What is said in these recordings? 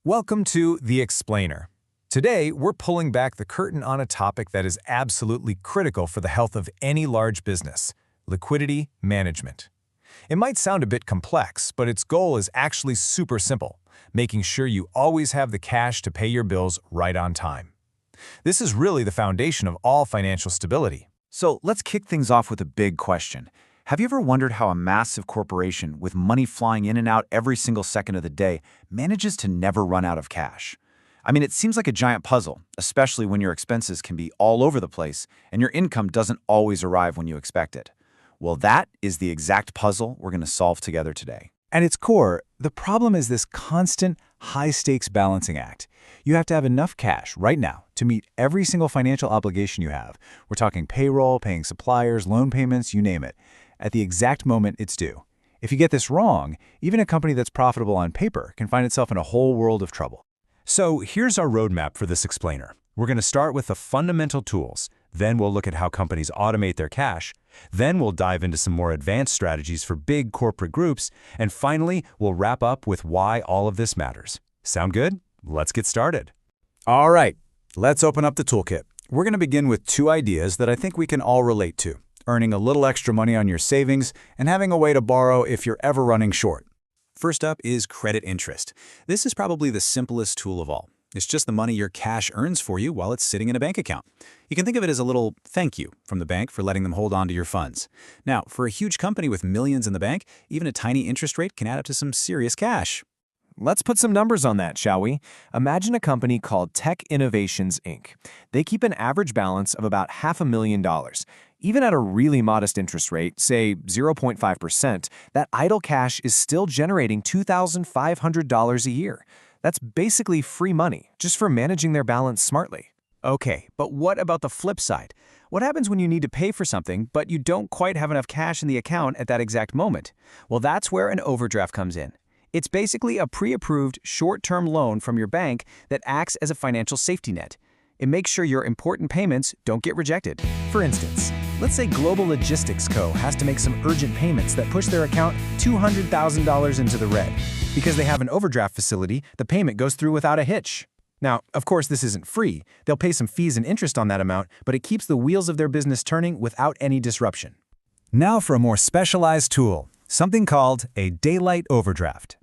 Welcome to The Explainer. Today, we're pulling back the curtain on a topic that is absolutely critical for the health of any large business: liquidity management. It might sound a bit complex, but its goal is actually super simple: making sure you always have the cash to pay your bills right on time. This is really the foundation of all financial stability. So let's kick things off with a big question. Have you ever wondered how a massive corporation with money flying in and out every single second of the day manages to never run out of cash? I mean, it seems like a giant puzzle, especially when your expenses can be all over the place and your income doesn't always arrive when you expect it. Well, that is the exact puzzle we're going to solve together today. At its core, the problem is this constant, high-stakes balancing act. You have to have enough cash right now to meet every single financial obligation you have. We're talking payroll, paying suppliers, loan payments, you name it, at the exact moment it's due. If you get this wrong, even a company that's profitable on paper can find itself in a whole world of trouble. So here's our roadmap for this explainer. We're going to start with the fundamental tools. Then we'll look at how companies automate their cash. Then we'll dive into some more advanced strategies for big corporate groups. And finally, we'll wrap up with why all of this matters. Sound good? Let's get started. All right, let's open up the toolkit. We're going to begin with two ideas that I think we can all relate to: earning a little extra money on your savings and having a way to borrow if you're ever running short. First up is credit interest. This is probably the simplest tool of all. It's just the money your cash earns for you while it's sitting in a bank account. You can think of it as a little thank you from the bank for letting them hold on to your funds. Now, for a huge company with millions in the bank, even a tiny interest rate can add up to some serious cash. Let's put some numbers on that, shall we? Imagine a company called Tech Innovations, Inc. They keep an average balance of about $500,000. Even at a really modest interest rate, say 0.5%, that idle cash is still generating $2,500 a year. That's basically free money, just for managing their balance smartly. Okay, but what about the flip side? What happens when you need to pay for something, but you don't quite have enough cash in the account at that exact moment? Well, that's where an overdraft comes in. It's basically a pre-approved short-term loan from your bank that acts as a financial safety net. It makes sure your important payments don't get rejected. For instance, let's say Global Logistics Co. has to make some urgent payments that push their account $200,000 into the red. Because they have an overdraft facility, the payment goes through without a hitch. Now, of course, this isn't free. They'll pay some fees and interest on that amount, but it keeps the wheels of their business turning without any disruption. Now for a more specialized tool, something called a daylight overdraft.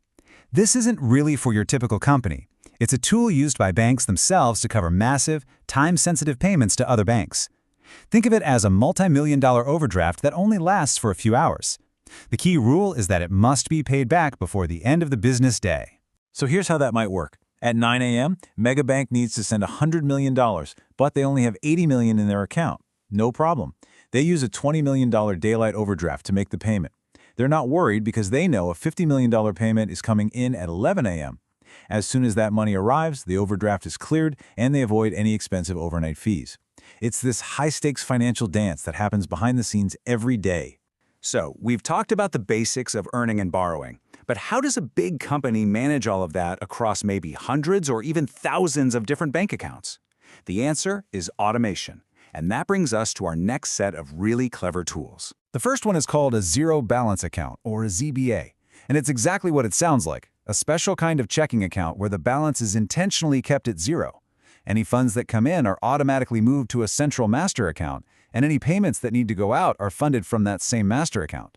This isn't really for your typical company. It's a tool used by banks themselves to cover massive, time-sensitive payments to other banks. Think of it as a multi-million-dollar overdraft that only lasts for a few hours. The key rule is that it must be paid back before the end of the business day. So here's how that might work. At 9 a.m., Megabank needs to send $100 million, but they only have $80 million in their account. No problem. They use a $20 million daylight overdraft to make the payment. They're not worried because they know a $50 million payment is coming in at 11 a.m. As soon as that money arrives, the overdraft is cleared and they avoid any expensive overnight fees. It's this high-stakes financial dance that happens behind the scenes every day. So, we've talked about the basics of earning and borrowing. But how does a big company manage all of that across maybe hundreds or even thousands of different bank accounts? The answer is automation. And that brings us to our next set of really clever tools. The first one is called a zero balance account, or a ZBA. And it's exactly what it sounds like: a special kind of checking account where the balance is intentionally kept at zero. Any funds that come in are automatically moved to a central master account, and any payments that need to go out are funded from that same master account.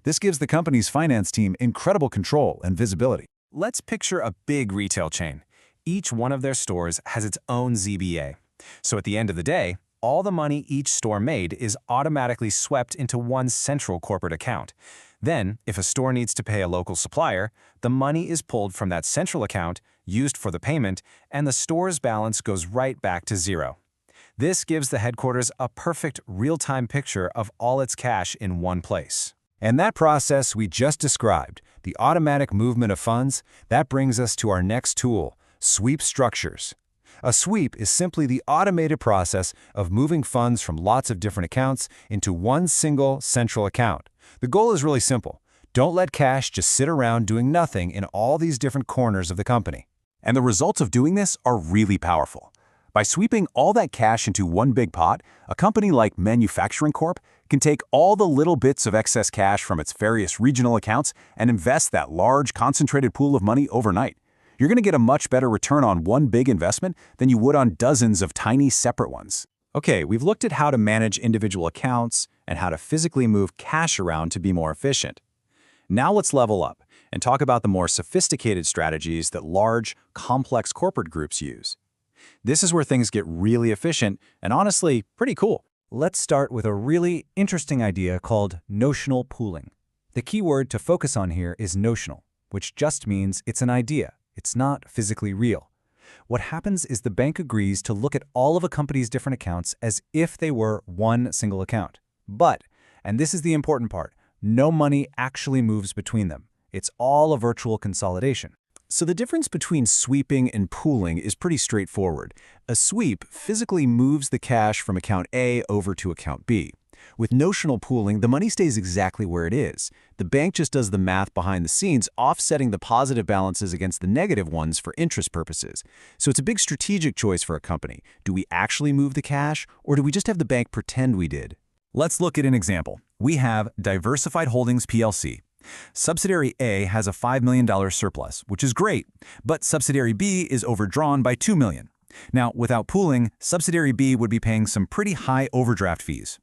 This gives the company's finance team incredible control and visibility. Let's picture a big retail chain. Each one of their stores has its own ZBA. So at the end of the day, all the money each store made is automatically swept into one central corporate account. Then, if a store needs to pay a local supplier, the money is pulled from that central account, used for the payment, and the store's balance goes right back to zero. This gives the headquarters a perfect real-time picture of all its cash in one place. And that process we just described, the automatic movement of funds, that brings us to our next tool: sweep structures. A sweep is simply the automated process of moving funds from lots of different accounts into one single central account. The goal is really simple: don't let cash just sit around doing nothing in all these different corners of the company. And the results of doing this are really powerful. By sweeping all that cash into one big pot, a company like Manufacturing Corp can take all the little bits of excess cash from its various regional accounts and invest that large, concentrated pool of money overnight. You're going to get a much better return on one big investment than you would on dozens of tiny separate ones. Okay, we've looked at how to manage individual accounts and how to physically move cash around to be more efficient. Now let's level up and talk about the more sophisticated strategies that large, complex corporate groups use. This is where things get really efficient and honestly pretty cool. Let's start with a really interesting idea called notional pooling. The key word to focus on here is notional, which just means it's an idea. It's not physically real. What happens is the bank agrees to look at all of a company's different accounts as if they were one single account. But, and this is the important part, no money actually moves between them. It's all a virtual consolidation. So the difference between sweeping and pooling is pretty straightforward. A sweep physically moves the cash from account A over to account B. With notional pooling, the money stays exactly where it is. The bank just does the math behind the scenes, offsetting the positive balances against the negative ones for interest purposes. So it's a big strategic choice for a company. Do we actually move the cash, or do we just have the bank pretend we did? Let's look at an example. We have Diversified Holdings PLC. Subsidiary A has a $5 million surplus, which is great, but subsidiary B is overdrawn by $2 million. Now, without pooling, subsidiary B would be paying some pretty high overdraft fees.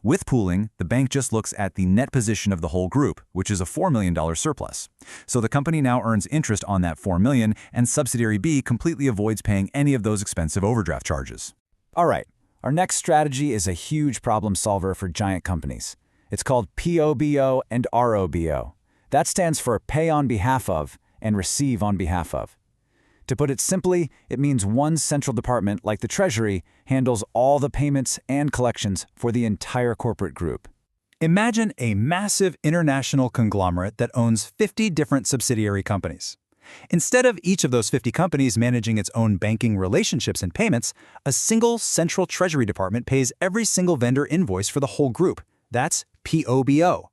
With pooling, the bank just looks at the net position of the whole group, which is a $4 million surplus. So the company now earns interest on that $4 million, and subsidiary B completely avoids paying any of those expensive overdraft charges. All right, our next strategy is a huge problem solver for giant companies. It's called POBO and ROBO. That stands for pay on behalf of and receive on behalf of. To put it simply, it means one central department, like the Treasury, handles all the payments and collections for the entire corporate group. Imagine a massive international conglomerate that owns 50 different subsidiary companies. Instead of each of those 50 companies managing its own banking relationships and payments, a single central Treasury department pays every single vendor invoice for the whole group. That's POBO.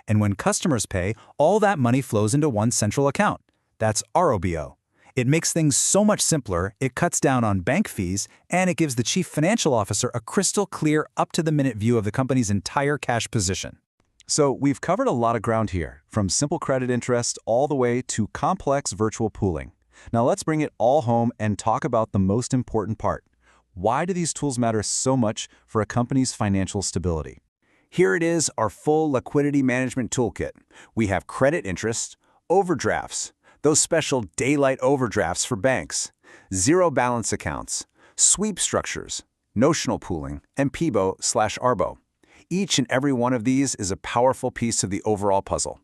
And when customers pay, all that money flows into one central account. That's ROBO. It makes things so much simpler, it cuts down on bank fees, and it gives the chief financial officer a crystal clear, up-to-the-minute view of the company's entire cash position. So we've covered a lot of ground here, from simple credit interest all the way to complex virtual pooling. Now let's bring it all home and talk about the most important part. Why do these tools matter so much for a company's financial stability? Here it is, our full liquidity management toolkit. We have credit interest, overdrafts, those special daylight overdrafts for banks, zero balance accounts, sweep structures, notional pooling, and POBO/ROBO. Each and every one of these is a powerful piece of the overall puzzle.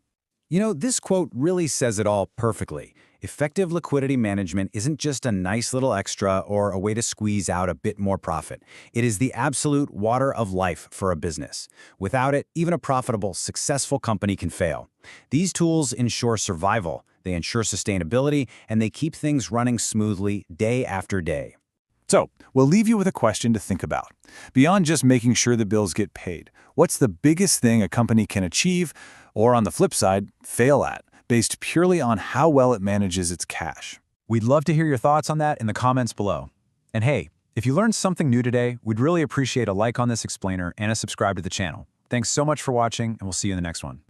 You know, this quote really says it all perfectly. Effective liquidity management isn't just a nice little extra or a way to squeeze out a bit more profit. It is the absolute water of life for a business. Without it, even a profitable, successful company can fail. These tools ensure survival, they ensure sustainability, and they keep things running smoothly day after day. So, we'll leave you with a question to think about. Beyond just making sure the bills get paid, what's the biggest thing a company can achieve, or on the flip side, fail at, based purely on how well it manages its cash? We'd love to hear your thoughts on that in the comments below. And hey, if you learned something new today, we'd really appreciate a like on this explainer and a subscribe to the channel. Thanks so much for watching, and we'll see you in the next one.